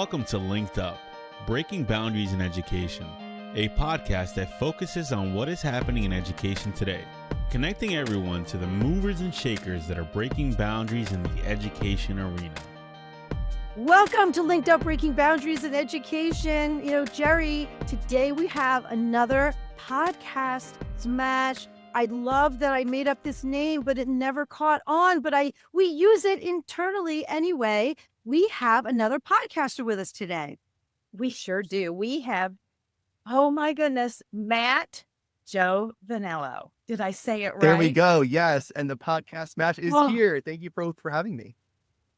Welcome to LinkedUp, Breaking Boundaries in Education, a podcast that focuses on what is happening in education today, connecting everyone to the movers and shakers that are breaking boundaries in the education arena. Welcome to LinkedUp, Breaking Boundaries in Education. Jerry, today we have another podcast smash. I love that I made up this name, but it never caught on, but we use it internally anyway. We have another podcaster with us today. We sure do. We have, oh my goodness, Matt Giovanniello. Did I say it right? There we go. Yes. And the podcast smash is here. Thank you both for having me.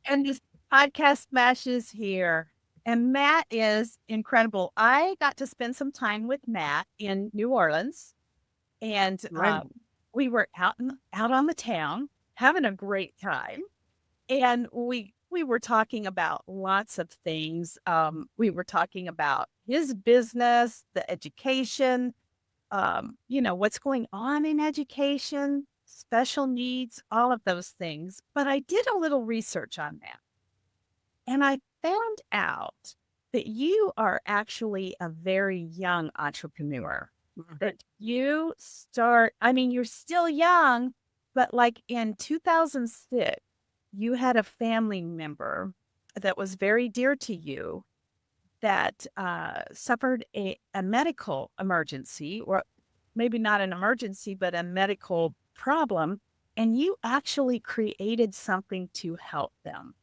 And this podcast smash is here. And Matt is incredible. I got to spend some time with Matt in New Orleans. And we were out on the town having a great time. And we were talking about lots of things. We were talking about his business, the education, what's going on in education, special needs, all of those things. But I did a little research on that. And I found out that you are actually a very young entrepreneur. That you're still young, but like in 2006, you had a family member that was very dear to you that suffered a medical emergency, or maybe not an emergency, but a medical problem. And you actually created something to help them.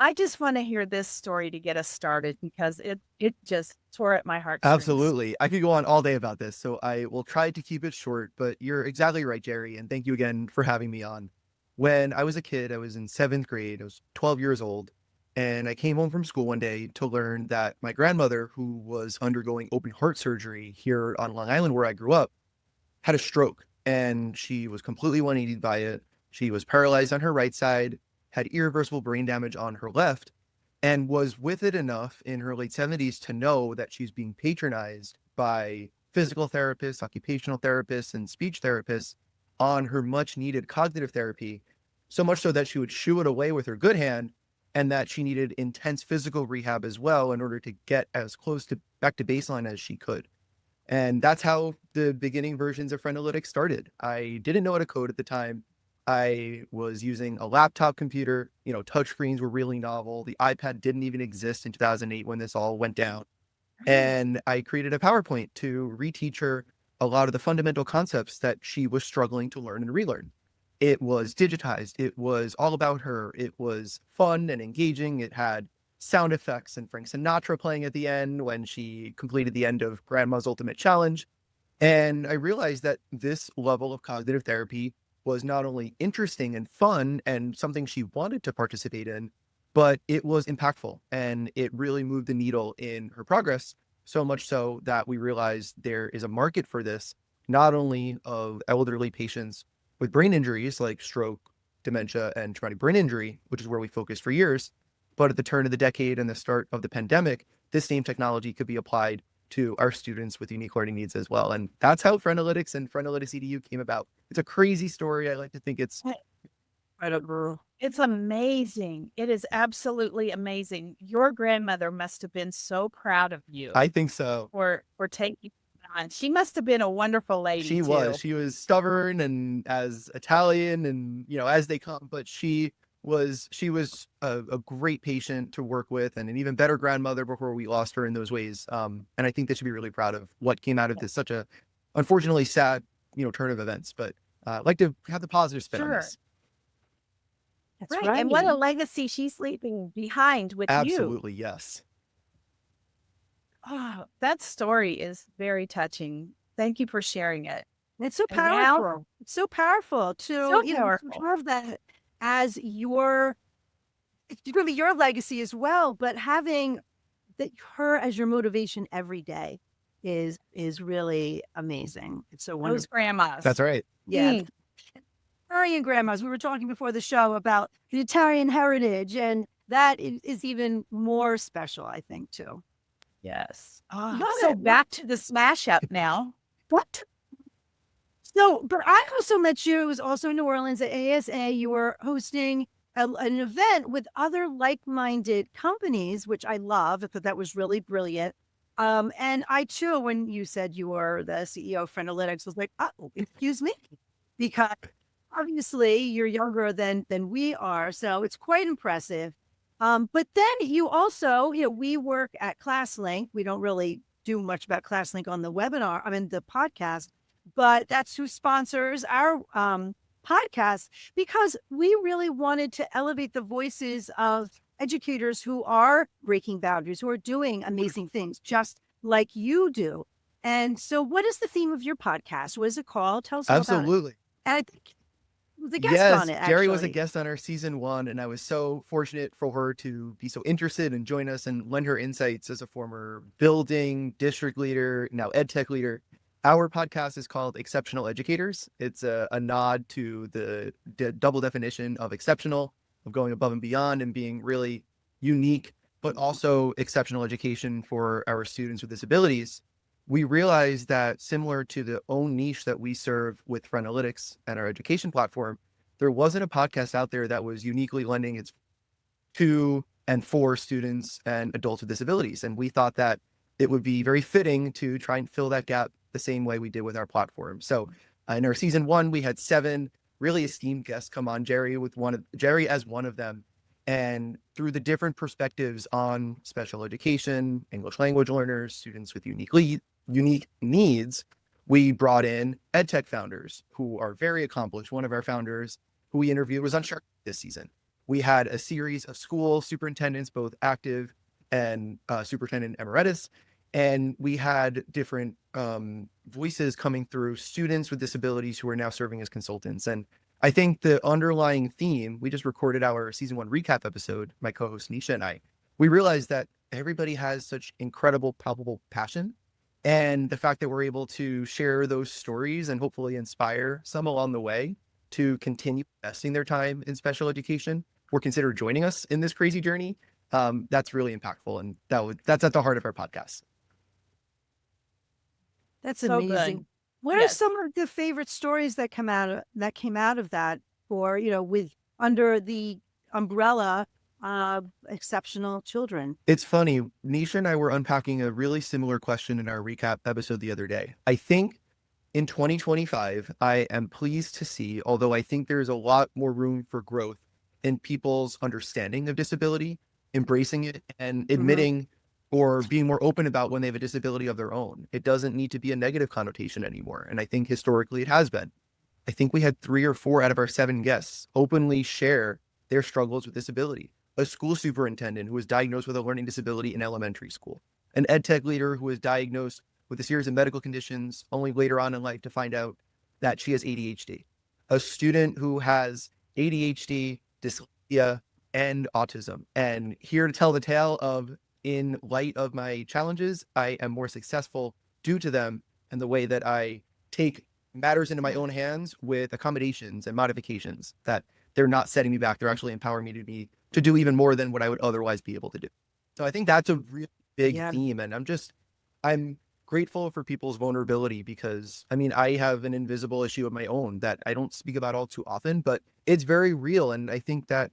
I just want to hear this story to get us started because it just tore at my heart. Absolutely. I could go on all day about this, so I will try to keep it short, but you're exactly right, Jerry. And thank you again for having me on. When I was a kid, I was in 7th grade. I was 12 years old. And I came home from school one day to learn that my grandmother, who was undergoing open heart surgery here on Long Island, where I grew up, had a stroke. And she was completely 180'd by it. She was paralyzed on her right side, had irreversible brain damage on her left, and was with it enough in her late 70s to know that she's being patronized by physical therapists, occupational therapists, and speech therapists on her much needed cognitive therapy, so much so that she would shoo it away with her good hand, and that she needed intense physical rehab as well in order to get as close to back to baseline as she could. And that's how the beginning versions of Frenalytics started. I didn't know how to code at the time. I was using a laptop computer. Touchscreens were really novel. The iPad didn't even exist in 2008 when this all went down. And I created a PowerPoint to reteach her a lot of the fundamental concepts that she was struggling to learn and relearn. It was digitized. It was all about her. It was fun and engaging. It had sound effects and Frank Sinatra playing at the end when she completed the end of Grandma's Ultimate Challenge. And I realized that this level of cognitive therapy was not only interesting and fun and something she wanted to participate in, but it was impactful and it really moved the needle in her progress, so much so that we realized there is a market for this, not only of elderly patients with brain injuries like stroke, dementia, and traumatic brain injury, which is where we focused for years, but at the turn of the decade and the start of the pandemic, this same technology could be applied to our students with unique learning needs as well. And that's how Frenalytics and Frenalytics EDU came about. It's a crazy story. I like to think it's incredible. It's amazing. It is absolutely amazing. Your grandmother must have been so proud of you. I think so. For taking it on. She must have been a wonderful lady. She was. She was stubborn and as Italian and, as they come, but she was a great patient to work with and an even better grandmother before we lost her in those ways. And I think they should be really proud of what came out of this such a unfortunately sad, turn of events. But I'd like to have the positive spin on this. That's right. And what a legacy she's leaving behind with you. Absolutely, yes. Oh, that story is very touching. Thank you for sharing it. It's so powerful. It's so powerful to have that as your legacy as well, but having her as your motivation every day is really amazing. It's so wonderful. Those grandmas. That's right. Yeah. Italian grandmas. We were talking before the show about the Italian heritage, and that is even more special, I think, too. Yes. So back to the smash up now. What? So, but I also met you. It was also in New Orleans at ASA. You were hosting an event with other like-minded companies, which I love. I thought that was really brilliant. And I too, when you said you were the CEO of Frenalytics, was like, oh, excuse me, because obviously you're younger than we are, so it's quite impressive. But then you also, we work at ClassLink. We don't really do much about ClassLink on the webinar, the podcast, but that's who sponsors our podcast, because we really wanted to elevate the voices of educators who are breaking boundaries, who are doing amazing things, just like you do. And so what is the theme of your podcast? What is it called? Tell us all about it. Absolutely. And I think was a guest Yes, on it, Jerry was a actually. guest on our season 1, and I was so fortunate for her to be so interested and join us and lend her insights as a former building district leader, now ed tech leader. Our podcast is called Exceptional Educators. It's a nod to the double definition of exceptional, of going above and beyond and being really unique, but also exceptional education for our students with disabilities. We realized that similar to the own niche that we serve with Frenalytics and our education platform, there wasn't a podcast out there that was uniquely lending its to and for students and adults with disabilities. And we thought that it would be very fitting to try and fill that gap the same way we did with our platform. So in our season 1, we had 7 really esteemed guests come on, Jerry as one of them. And through the different perspectives on special education, English language learners, students with unique needs, we brought in EdTech founders who are very accomplished. One of our founders who we interviewed was on Shark this season. We had a series of school superintendents, both active and superintendent emeritus, and we had different voices coming through, students with disabilities who are now serving as consultants. And I think the underlying theme, we just recorded our season 1 recap episode, my co-host Nisha and I, we realized that everybody has such incredible, palpable passion. And the fact that we're able to share those stories and hopefully inspire some along the way to continue investing their time in special education or consider joining us in this crazy journey, that's really impactful. And that's at the heart of our podcast. That's So amazing. good. What are Yes. some of the favorite stories that came out of that, or with under the umbrella of exceptional children? It's funny, Nisha and I were unpacking a really similar question in our recap episode the other day. I think in 2025, I am pleased to see, although I think there's a lot more room for growth in people's understanding of disability, embracing it and admitting or being more open about when they have a disability of their own. It doesn't need to be a negative connotation anymore. And I think historically it has been. I think we had 3 or 4 out of our 7 guests openly share their struggles with disability. A school superintendent who was diagnosed with a learning disability in elementary school, an ed tech leader who was diagnosed with a series of medical conditions only later on in life to find out that she has ADHD, a student who has ADHD, dyslexia, and autism. And here to tell the tale of, in light of my challenges, I am more successful due to them and the way that I take matters into my own hands with accommodations and modifications, that they're not setting me back. They're actually empowering me to do even more than what I would otherwise be able to do. So I think that's a really big theme. And I'm grateful for people's vulnerability because, I have an invisible issue of my own that I don't speak about all too often, but it's very real. And I think that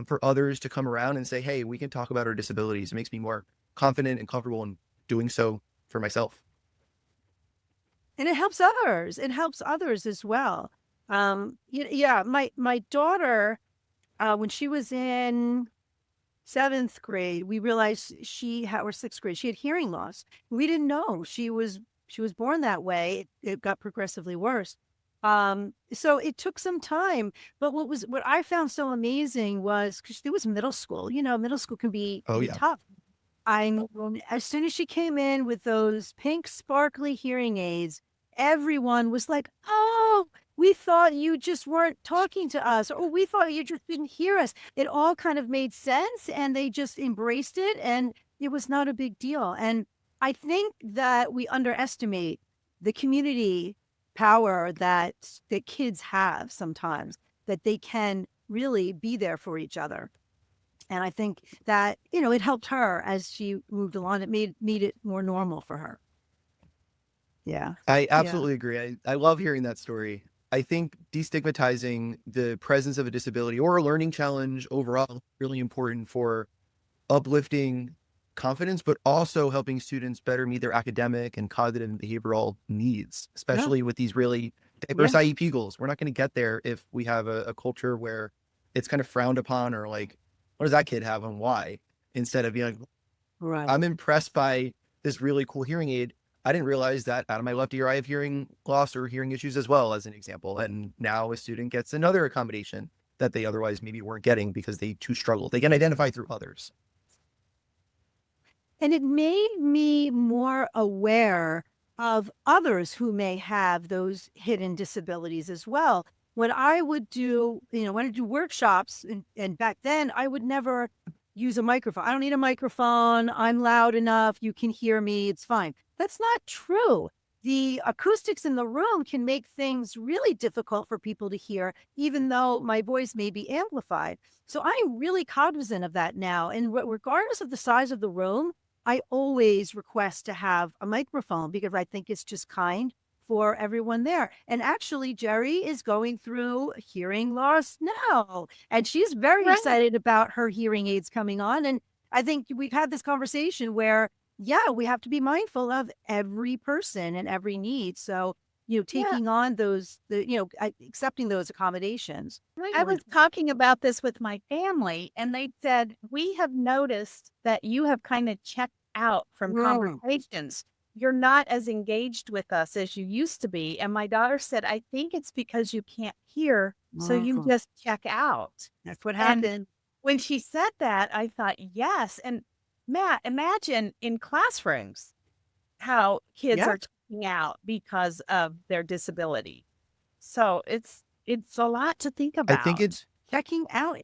for others to come around and say, hey, we can talk about our disabilities, it makes me more confident and comfortable in doing so for myself. And it helps others. It helps others as well. My daughter, when she was in 7th grade, we realized or 6th grade, she had hearing loss. We didn't know she was born that way. It got progressively worse. So it took some time, but what I found so amazing was, because it was middle school, middle school can be tough. As soon as she came in with those pink sparkly hearing aids, everyone was like, oh, we thought you just weren't talking to us, or we thought you just didn't hear us. It all kind of made sense, and they just embraced it, and it was not a big deal. And I think that we underestimate the community power that kids have sometimes, that they can really be there for each other. And I think that, it helped her as she moved along. It made it more normal for her. Yeah. I absolutely agree. I love hearing that story. I think destigmatizing the presence of a disability or a learning challenge overall is really important for uplifting confidence, but also helping students better meet their academic and cognitive and behavioral needs, Yeah. especially with these really diverse Yeah. IEP goals. We're not going to get there if we have a culture where it's kind of frowned upon or like, what does that kid have and why? Instead of being like, Right. I'm impressed by this really cool hearing aid. I didn't realize that out of my left ear, I have hearing loss or hearing issues as well, as an example. And now a student gets another accommodation that they otherwise maybe weren't getting because they too struggle. They can identify through others. And it made me more aware of others who may have those hidden disabilities as well. When I would do, when I do workshops, and back then I would never use a microphone. I don't need a microphone. I'm loud enough. You can hear me. It's fine. That's not true. The acoustics in the room can make things really difficult for people to hear, even though my voice may be amplified. So I'm really cognizant of that now. And regardless of the size of the room, I always request to have a microphone because I think it's just kind for everyone there. And actually, Jerry is going through hearing loss now, and she's very Right. excited about her hearing aids coming on. And I think we've had this conversation where, yeah, we have to be mindful of every person and every need. So, Yeah. taking on those, accepting those accommodations. I was talking about this with my family, and they said, we have noticed that you have kind of checked out from Right. conversations. You're not as engaged with us as you used to be. And my daughter said, I think it's because you can't hear, so you Mhm. just check out. That's what And happened. when she said that, I thought, yes. And Matt, imagine in classrooms how kids Yeah. are checking out because of their disability. So it's a lot to think I think about. it's Checking out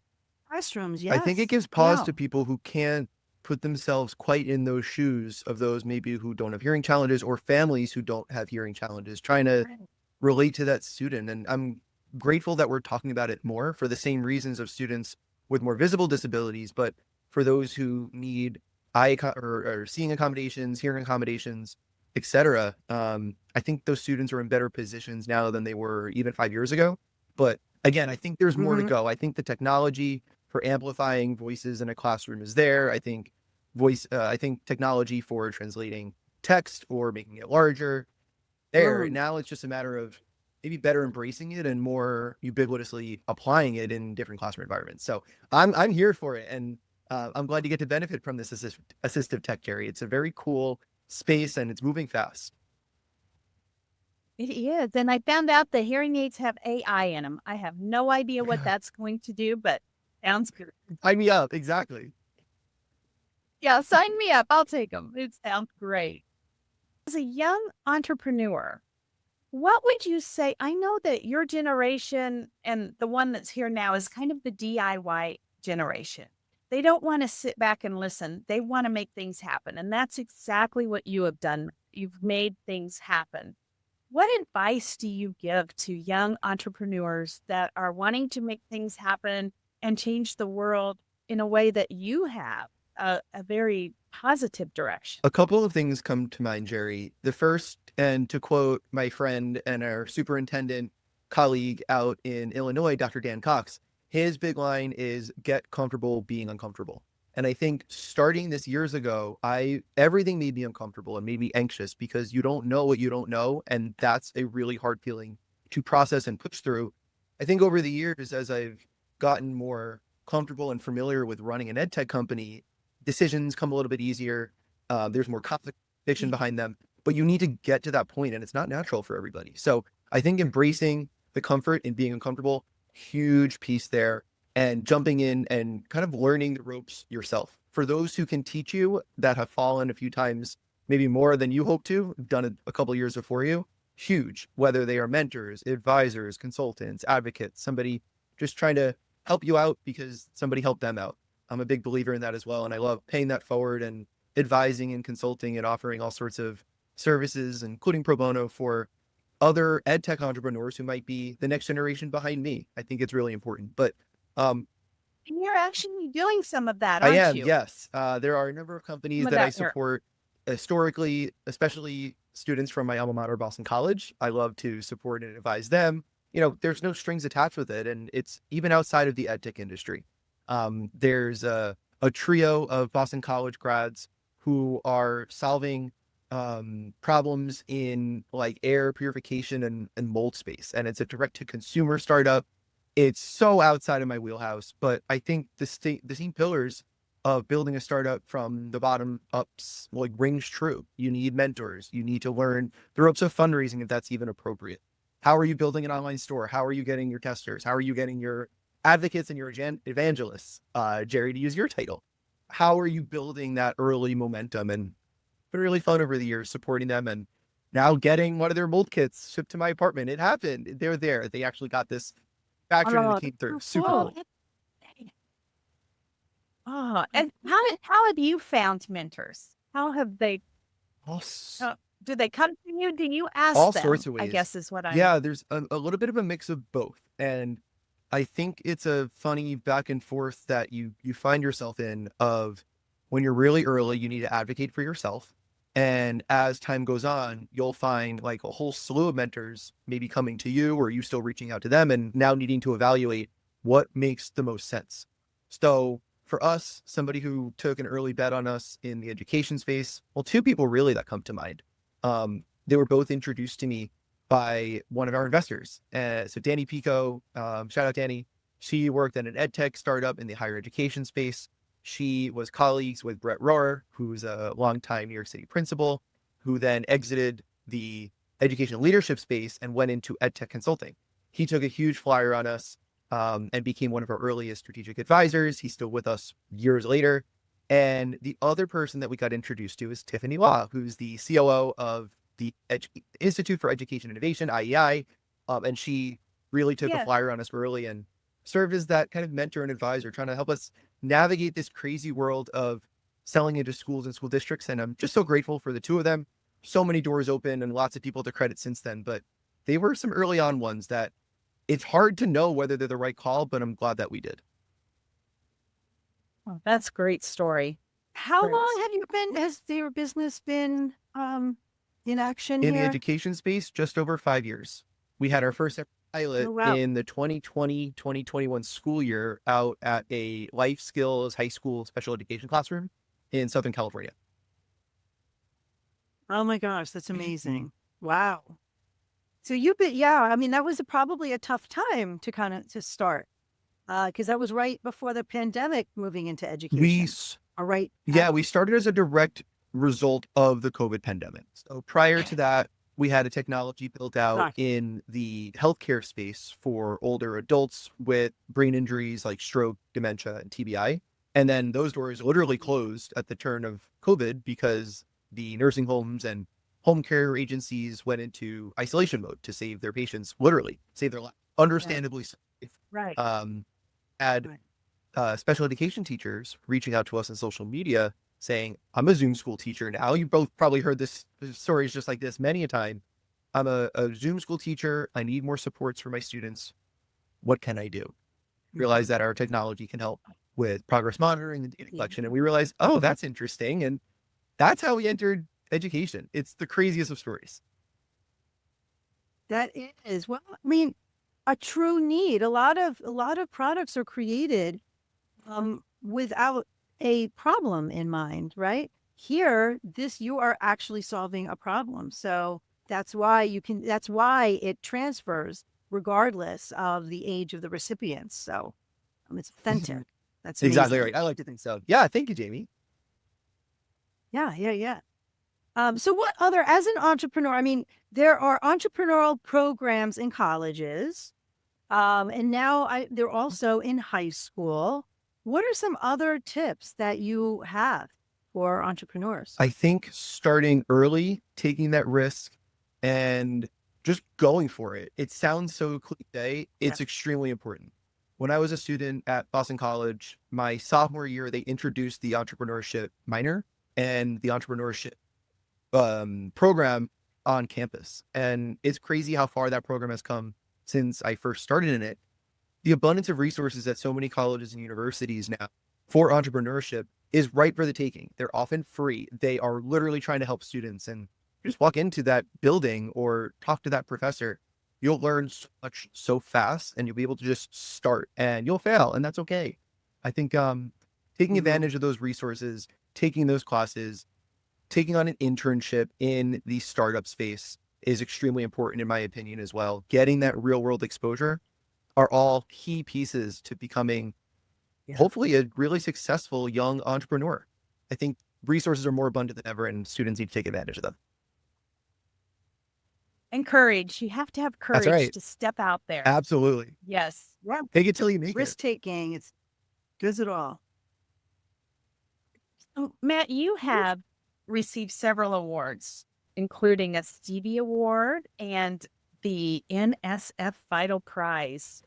classrooms. I think it Yes. gives pause Yeah. to people who can't put themselves quite in those shoes of those maybe who don't have hearing challenges or families who don't have hearing challenges, trying to Right. relate to that student. And I'm grateful that we're talking about it more for the same reasons of students with more visible disabilities, but for those who need or seeing accommodations, hearing accommodations, etc. I think those students are in better positions now than they were even 5 years ago. But again, I think there's more to Mhm. go. I think the technology for amplifying voices in a classroom is there. I think technology for translating text or making it larger there. Mm. Now it's just a matter of maybe better embracing it and more ubiquitously applying it in different classroom environments. So I'm here for it, and I'm glad you get to benefit from this assistive tech, Jerry. It's a very cool space, and it's moving fast. It is. And I found out the hearing aids have AI in them. I have no idea what that's going to do, but sounds good. Sign me up, exactly. Yeah, sign me up. I'll take them. It sounds great. As a young entrepreneur, what would you say? I know that your generation and the one that's here now is kind of the DIY generation. They don't want to sit back and listen. They want to make things happen. And that's exactly what you have done. You've made things happen. What advice do you give to young entrepreneurs that are wanting to make things happen and change the world in a way that you have a very positive direction? A couple of things come to mind, Jerry. The first, and to quote my friend and our superintendent colleague out in Illinois, Dr. Dan Cox, his big line is get comfortable being uncomfortable. And I think starting this years ago, everything made me uncomfortable and made me anxious because you don't know what you don't know. And that's a really hard feeling to process and push through. I think over the years, as I've gotten more comfortable and familiar with running an ed tech company, decisions come a little bit easier. There's more conviction behind them, but you need to get to that point, and it's not natural for everybody. So I think embracing the comfort and being uncomfortable, huge piece there, and jumping in and kind of learning the ropes yourself. For those who can teach you that have fallen a few times, maybe more than you hope to, done it a couple of years before you, huge, whether they are mentors, advisors, consultants, advocates, somebody just trying to help you out because somebody helped them out. I'm a big believer in that as well. And I love paying that forward and advising and consulting and offering all sorts of services, including pro bono for other ed tech entrepreneurs who might be the next generation behind me. I think it's really important. But And you're actually doing some of that, I aren't am, you? yes. There are a number of companies Some of that I that here. support historically, especially students from my alma mater, Boston College. I love to support and advise them. there's no strings attached with it. And it's even outside of the ed tech industry. There's a trio of Boston College grads who are solving problems in like air purification and mold space. And it's a direct to consumer startup. It's so outside of my wheelhouse, but I think the same pillars of building a startup from the bottom ups like rings true. You need mentors. You need to learn the ropes of fundraising if that's even appropriate. How are you building an online store? How are you getting your testers? How are you getting your advocates and your evangelists? Jerry, to use your title, how are you building that early momentum? And it's been really fun over the years supporting them, and now getting one of their mold kits shipped to my apartment. It happened. They're there. They actually got this factory and it came through. Super cool. Oh, and how have you found mentors? How have they? Do they come to you? Do you ask all them? Sorts of ways. I guess is what I. Yeah, there's a little bit of a mix of both, and I think it's a funny back and forth that you find yourself in. Of when you're really early, you need to advocate for yourself, and as time goes on, you'll find like a whole slew of mentors maybe coming to you, or you still reaching out to them, and now needing to evaluate what makes the most sense. So for us, somebody who took an early bet on us in the education space, well, two people really that come to mind. They were both introduced to me by one of our investors. So Danny Pico, shout out Danny. She worked at an ed tech startup in the higher education space. She was colleagues with Brett Rohrer, who's a longtime New York City principal, who then exited the education leadership space and went into ed tech consulting. He took a huge flyer on us, and became one of our earliest strategic advisors. He's still with us years later. And the other person that we got introduced to is Tiffany Law, who's the COO of the Institute for Education Innovation, IEI. And she really took a flyer on us early and served as that kind of mentor and advisor, trying to help us navigate this crazy world of selling into schools and school districts. And I'm just so grateful for the two of them. So many doors open and lots of people to credit since then. But they were some early on ones that it's hard to know whether they're the right call, but I'm glad that we did. Oh, that's a great story. How long have you been, has your business been in action in here? the education space? Just over 5 years. We had our first pilot in the 2020-2021 school year out at a life skills high school special education classroom in Southern California. Oh my gosh, that's amazing. Wow. So you've been, I mean, that was probably a tough time to start, because that was right before the pandemic moving into education. We started as a direct result of the COVID pandemic. So prior to that, we had a technology built out in the healthcare space for older adults with brain injuries like stroke, dementia, and TBI. And then those doors literally closed at the turn of COVID because the nursing homes and home care agencies went into isolation mode to save their patients, literally save their life. Understandably safe. Had special education teachers reaching out to us on social media saying, I'm a Zoom school teacher now. You both probably heard this stories just like this many a time. I'm a Zoom school teacher. I need more supports for my students. What can I do? Realize that our technology can help with progress monitoring and data collection. And we realized, oh, that's interesting. And that's how we entered education. It's the craziest of stories. That is, well, I mean, a true need. A lot of products are created without a problem in mind, right? Here, you are actually solving a problem. So that's why it transfers regardless of the age of the recipients. So it's authentic. That's amazing. Exactly right. I like to think so. Yeah. Thank you, Jamie. Yeah. So what other, as an entrepreneur, I mean, there are entrepreneurial programs in colleges, and now they're also in high school. What are some other tips that you have for entrepreneurs? I think starting early, taking that risk, and just going for it. It sounds so cliche. It's extremely important. When I was a student at Boston College, my sophomore year, they introduced the entrepreneurship minor and the entrepreneurship program on campus. And it's crazy how far that program has come since I first started in it. The abundance of resources at so many colleges and universities now for entrepreneurship is ripe for the taking. They're often free. They are literally trying to help students, and just walk into that building or talk to that professor you'll learn so much so fast, and you'll be able to just start, and you'll fail, and that's okay. I think taking advantage of those resources, taking those classes, taking on an internship in the startup space is extremely important, in my opinion, as well. Getting that real world exposure are all key pieces to becoming hopefully a really successful young entrepreneur. I think resources are more abundant than ever, and students need to take advantage of them. And courage. You have to have That's courage right. to step out there. Absolutely. Yes. Yeah. Take it till you make it. Risk taking. It's does it all. So, Matt, you have received several awards, including a Stevie Award and the NSF Vital Prize.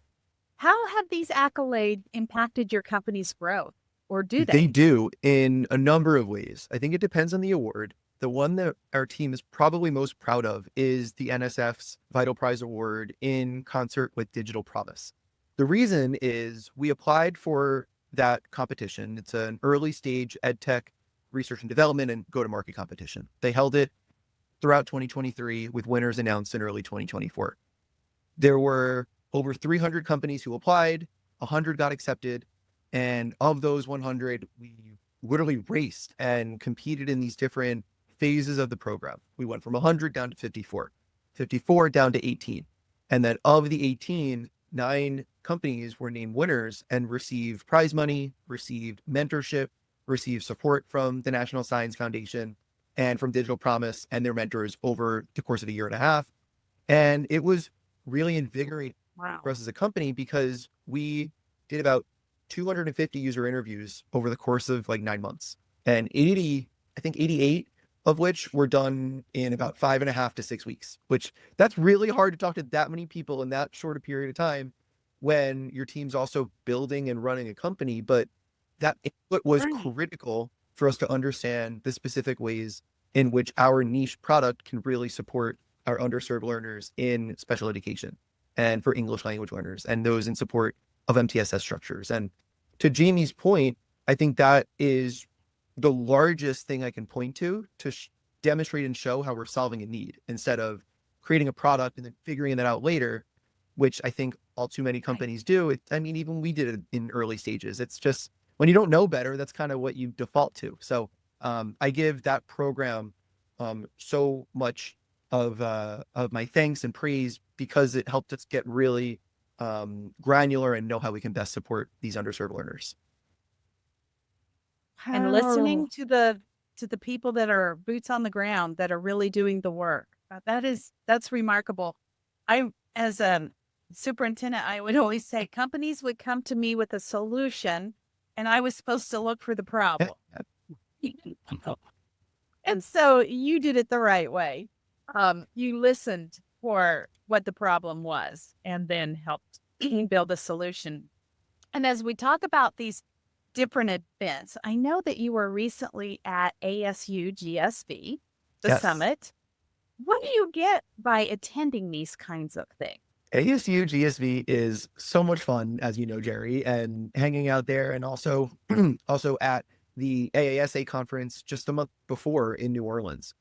How have these accolades impacted your company's growth, or do They they? do in a number of ways. I think it depends on the award. The one that our team is probably most proud of is the NSF's Vital Prize Award in concert with Digital Promise. The reason is we applied for that competition. It's an early stage EdTech research and development and go-to-market competition. They held it throughout 2023 with winners announced in early 2024. There were over 300 companies who applied, 100 got accepted, and of those 100, we literally raced and competed in these different phases of the program. We went from 100 down to 54, 54 down to 18. And then of the 18, 9 companies were named winners and received prize money, received mentorship, received support from the National Science Foundation and from Digital Promise and their mentors over the course of a year and a half. And it was really invigorating for us as a company because we did about 250 user interviews over the course of like 9 months, and 88 of which were done in about 5.5 to 6 weeks, which that's really hard to talk to that many people in that short a period of time when your team's also building and running a company. But that input was critical for us to understand the specific ways in which our niche product can really support our underserved learners in special education and for English language learners and those in support of MTSS structures. And to Jamie's point, I think that is the largest thing I can point to demonstrate and show how we're solving a need instead of creating a product and then figuring that out later, which I think all too many companies do. I mean, even we did it in early stages. It's just when you don't know better, that's kind of what you default to. So I give that program so much of my thanks and praise because it helped us get really granular and know how we can best support these underserved learners. And listening to the people that are boots on the ground that are really doing the work. That's remarkable. As a superintendent, I would always say companies would come to me with a solution and I was supposed to look for the problem. And so you did it the right way. You listened for what the problem was and then helped build a solution. And as we talk about these different events, I know that you were recently at ASU GSV, the summit. What do you get by attending these kinds of things? ASU GSV is so much fun, as you know, Jerry, and hanging out there, and also at the AASA conference just a month before in New Orleans.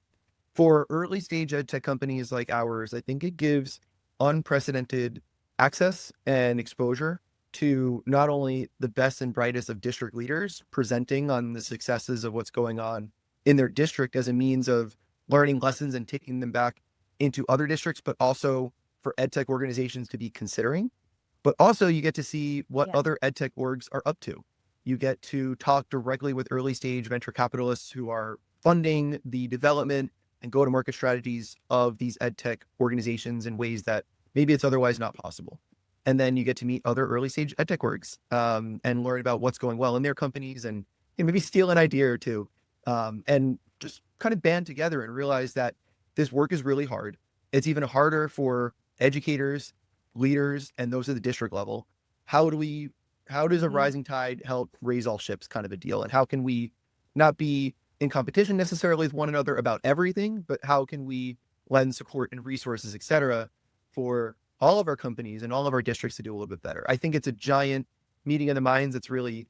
For early stage ed tech companies like ours, I think it gives unprecedented access and exposure to not only the best and brightest of district leaders presenting on the successes of what's going on in their district as a means of learning lessons and taking them back into other districts, but also for edtech organizations to be considering. But also you get to see what other edtech orgs are up to. You get to talk directly with early stage venture capitalists who are funding the development and go-to-market strategies of these edtech organizations in ways that maybe it's otherwise not possible. And then you get to meet other early stage edtech orgs and learn about what's going well in their companies and maybe steal an idea or two and just kind of band together and realize that this work is really hard. It's even harder for educators, leaders, and those at the district level. How does a rising tide help raise all ships kind of a deal? And how can we not be in competition necessarily with one another about everything, but how can we lend support and resources, et cetera, for all of our companies and all of our districts to do a little bit better? I think it's a giant meeting of the minds that's really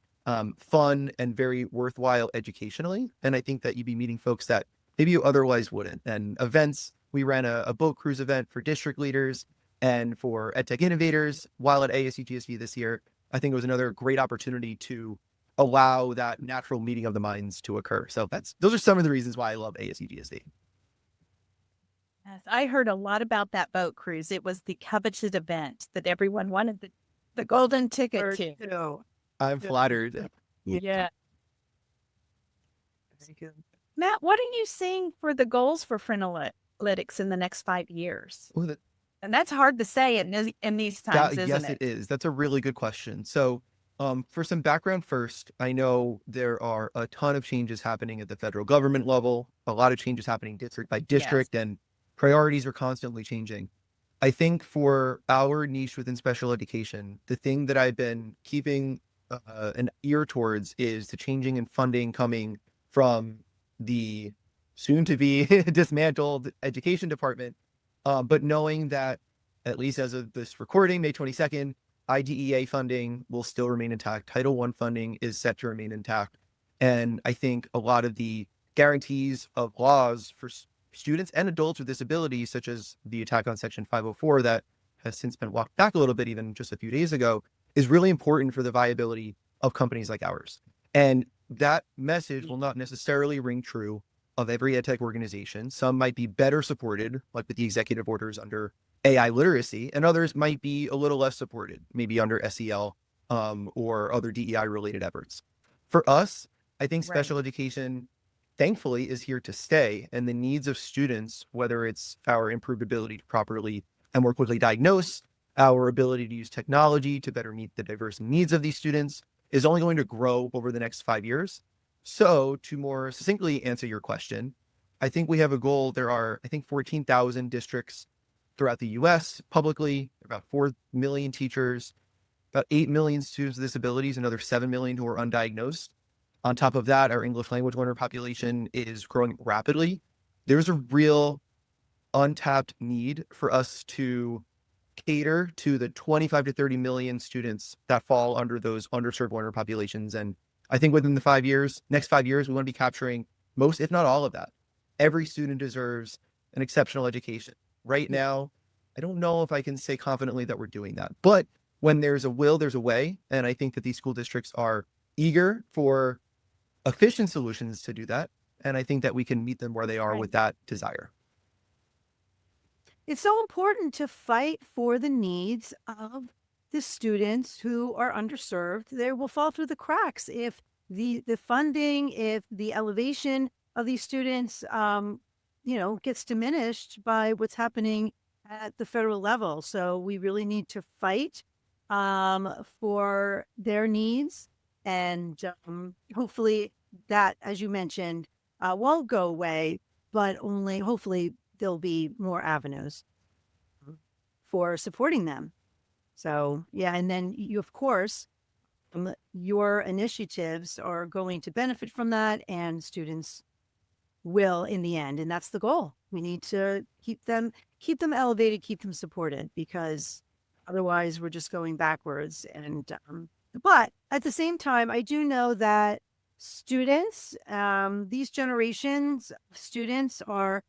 fun and very worthwhile educationally. And I think that you'd be meeting folks that maybe you otherwise wouldn't. And events, we ran a boat cruise event for district leaders And for EdTech Innovators, while at ASU+GSV this year, I think it was another great opportunity to allow that natural meeting of the minds to occur. So those are some of the reasons why I love ASU+GSV. Yes, I heard a lot about that boat cruise. It was the coveted event that everyone wanted the golden ticket to. I'm flattered. Yeah. Matt, what are you seeing for the goals for Frenalytics in the next 5 years? Ooh, And that's hard to say in these times, isn't yes, it? it is. That's a really good question. So for some background first, I know there are a ton of changes happening at the federal government level, a lot of changes happening district by district, and priorities are constantly changing. I think for our niche within special education, the thing that I've been keeping an ear towards is the changing in funding coming from the soon-to-be dismantled education department, but knowing that, at least as of this recording, May 22nd, IDEA funding will still remain intact. Title I funding is set to remain intact. And I think a lot of the guarantees of laws for students and adults with disabilities, such as the attack on Section 504 that has since been walked back a little bit, even just a few days ago, is really important for the viability of companies like ours. And that message will not necessarily ring true of every edtech organization. Some might be better supported, like with the executive orders under AI literacy, and others might be a little less supported, maybe under SEL or other DEI related efforts. For us, I think special education, thankfully, is here to stay, and the needs of students, whether it's our improved ability to properly and more quickly diagnose, our ability to use technology to better meet the diverse needs of these students, is only going to grow over the next 5 years. So to more succinctly answer your question, I think we have a goal. There are, I think, 14,000 districts throughout the US publicly, about 4 million teachers, about 8 million students with disabilities, another 7 million who are undiagnosed. On top of that, our English language learner population is growing rapidly. There's a real untapped need for us to cater to the 25 to 30 million students that fall under those underserved learner populations. And I think within the next 5 years, we want to be capturing most, if not all of that. Every student deserves an exceptional education. Right now, I don't know if I can say confidently that we're doing that, but when there's a will, there's a way. And I think that these school districts are eager for efficient solutions to do that. And I think that we can meet them where they are with that desire. It's so important to fight for the needs of the students who are underserved. They will fall through the cracks if the funding, if the elevation of these students, gets diminished by what's happening at the federal level. So we really need to fight for their needs, and hopefully that, as you mentioned, won't go away, but only hopefully there'll be more avenues for supporting them. So, yeah. And then you, of course, your initiatives are going to benefit from that, and students will in the end. And that's the goal. We need to keep them elevated, keep them supported, because otherwise we're just going backwards. And, but at the same time, I do know that students, these generations of students are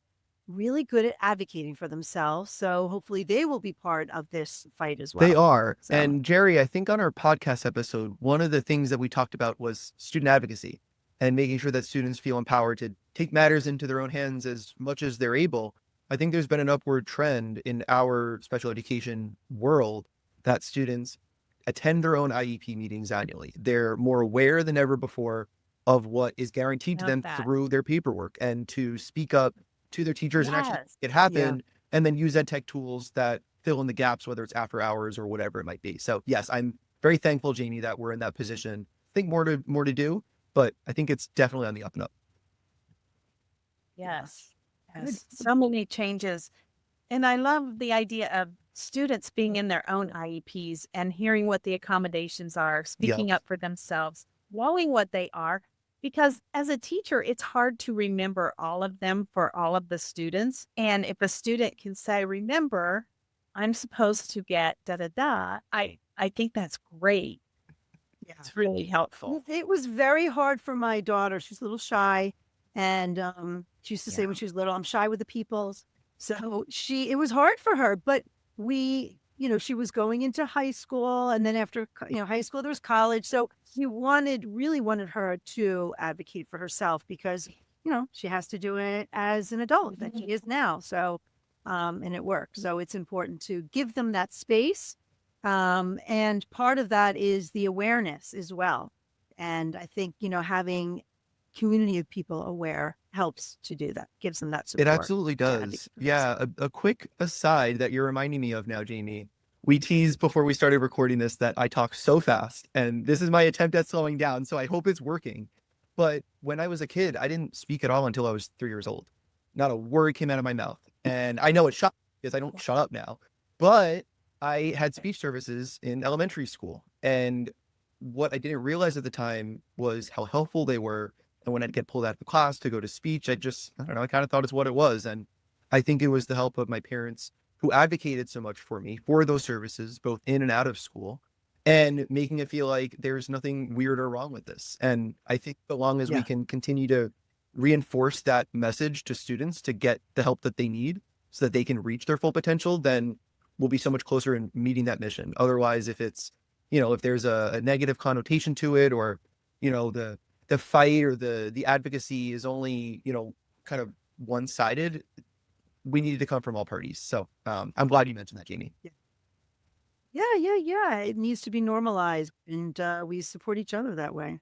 really good at advocating for themselves. So hopefully they will be part of this fight as well. They are. So. And Jerry, I think on our podcast episode, one of the things that we talked about was student advocacy and making sure that students feel empowered to take matters into their own hands as much as they're able. I think there's been an upward trend in our special education world that students attend their own IEP meetings annually. They're more aware than ever before of what is guaranteed to them through their paperwork, and to speak up to their teachers and actually make it happen, and then use ed tech tools that fill in the gaps, whether it's after hours or whatever it might be. So yes, I'm very thankful, Jamie, that we're in that position. I think more to do, but I think it's definitely on the up and up. Yes. So many changes. And I love the idea of students being in their own IEPs and hearing what the accommodations are, speaking up for themselves, knowing what they are. Because as a teacher, it's hard to remember all of them for all of the students. And if a student can say, remember, I'm supposed to get da-da-da, I think that's great. Yeah. It's really helpful. It was very hard for my daughter. She's a little shy. And she used to say when she was little, I'm shy with the peoples. So it was hard for her. But she was going into high school, and then after, high school, there was college. So he really wanted her to advocate for herself because, she has to do it as an adult that she is now. So, and it works. So it's important to give them that space. And part of that is the awareness as well. And I think, having community of people aware helps to do that, gives them that support. It absolutely does. Yeah. A quick aside that you're reminding me of now, Jamie. We teased before we started recording this that I talk so fast, and this is my attempt at slowing down. So I hope it's working. But when I was a kid, I didn't speak at all until I was 3 years old. Not a word came out of my mouth. And I know it shut because I don't shut up now. But I had speech services in elementary school. And what I didn't realize at the time was how helpful they were. And when I'd get pulled out of the class to go to speech, I don't know, I kind of thought it's what it was. And I think it was the help of my parents who advocated so much for me for those services, both in and out of school, and making it feel like there's nothing weird or wrong with this. And I think so long as we can continue to reinforce that message to students to get the help that they need so that they can reach their full potential, then we'll be so much closer in meeting that mission. Otherwise, if it's, if there's a negative connotation to it, or, the fight or the advocacy is only, kind of one-sided, we need to come from all parties. So I'm glad you mentioned that, Jamie. Yeah. It needs to be normalized, and we support each other that way.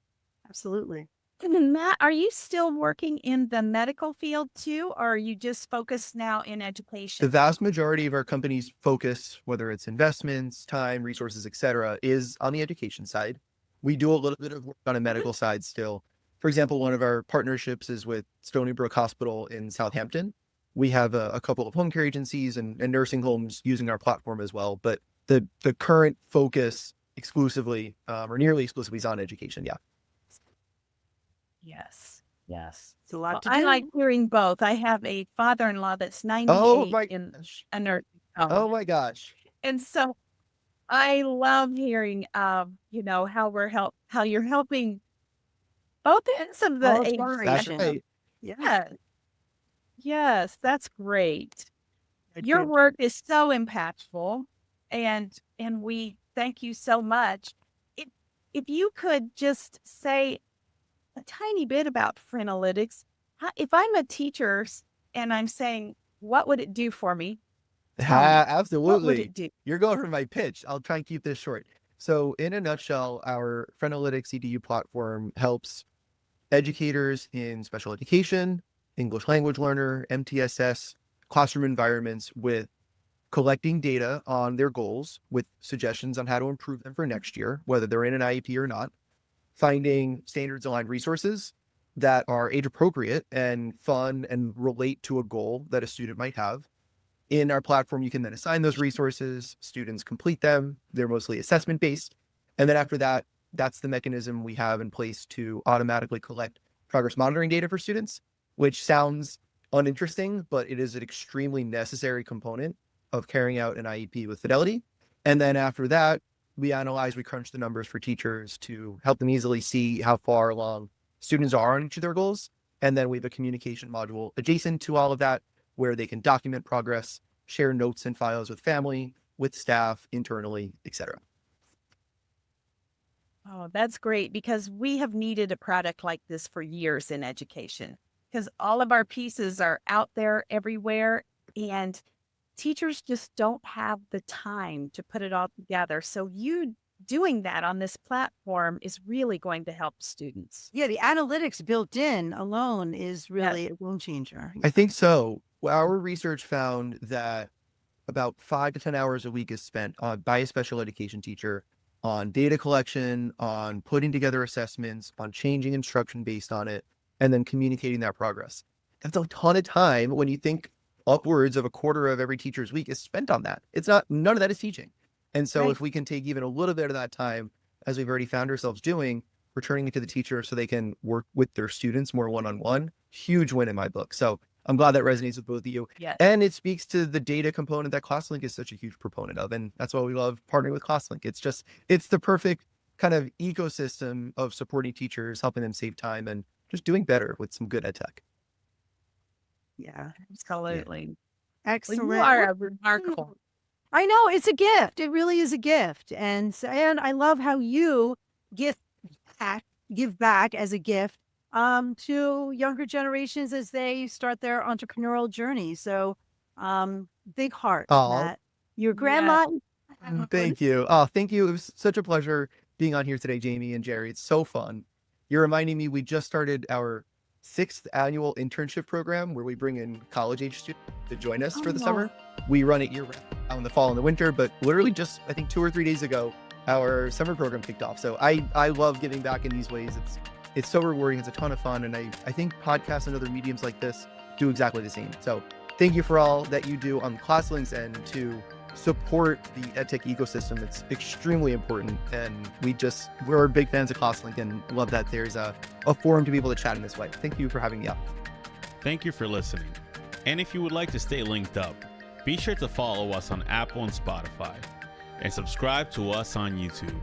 Absolutely. And then Matt, are you still working in the medical field too, or are you just focused now in education? The vast majority of our company's focus, whether it's investments, time, resources, et cetera, is on the education side. We do a little bit of work on a medical side still. For example, one of our partnerships is with Stony Brook Hospital in Southampton. We have a couple of home care agencies and nursing homes using our platform as well. But the current focus exclusively, or nearly exclusively, is on education. Yeah. Yes. It's a lot to do. I like hearing both. I have a father-in-law that's 98 in a nursing home. Oh my gosh. And so I love hearing, how you're helping both ends of the age That's spectrum. right. Yes, that's great. Your work is so impactful, and we thank you so much. If you could just say a tiny bit about Frenalytics, if I'm a teacher and I'm saying, what would it do for me? Absolutely. What would it do? You're going for my pitch. I'll try and keep this short. So in a nutshell, our Frenalytics EDU platform helps educators in special education, English language learner, MTSS, classroom environments with collecting data on their goals with suggestions on how to improve them for next year, whether they're in an IEP or not, finding standards aligned resources that are age appropriate and fun and relate to a goal that a student might have. In our platform, you can then assign those resources, students complete them, they're mostly assessment based. And then after that, that's the mechanism we have in place to automatically collect progress monitoring data for students, which sounds uninteresting, but it is an extremely necessary component of carrying out an IEP with fidelity. And then after that, we crunch the numbers for teachers to help them easily see how far along students are on each of their goals. And then we have a communication module adjacent to all of that where they can document progress, share notes and files with family, with staff, internally, etc. Oh, that's great, because we have needed a product like this for years in education, because all of our pieces are out there everywhere, and teachers just don't have the time to put it all together. So you doing that on this platform is really going to help students. Yeah, the analytics built in alone is really a game changer. I think so. Our research found that about 5 to 10 hours a week is spent by a special education teacher on data collection, on putting together assessments, on changing instruction based on it, and then communicating that progress. That's a ton of time when you think upwards of a quarter of every teacher's week is spent on that. None of that is teaching. And so if we can take even a little bit of that time, as we've already found ourselves doing, returning it to the teacher so they can work with their students more one-on-one, huge win in my book. So I'm glad that resonates with both of you. Yes. And it speaks to the data component that ClassLink is such a huge proponent of. And that's why we love partnering with ClassLink. It's the perfect kind of ecosystem of supporting teachers, helping them save time, and just doing better with some good ed tech. Yeah, Absolutely. excellent. Well, you are remarkable. I know it's a gift. It really is a gift. And I love how you give back as a gift to younger generations as they start their entrepreneurial journey. So big heart, Oh, Matt. Your grandma. thank you. Oh, thank you. It was such a pleasure being on here today, Jamie and Jerry. It's so fun. You're reminding me we just started our 6th annual internship program where we bring in college-age students to join us for the summer. We run it year-round out in the fall and the winter, but literally just, I think 2 or 3 days ago, our summer program kicked off. So I love giving back in these ways. It's so rewarding. It's a ton of fun. And I think podcasts and other mediums like this do exactly the same. So thank you for all that you do on ClassLink's end to support the EdTech ecosystem. It's extremely important. And we're big fans of ClassLink and love that there's a forum to be able to chat in this way. Thank you for having me up. Thank you for listening. And if you would like to stay linked up, be sure to follow us on Apple and Spotify and subscribe to us on YouTube.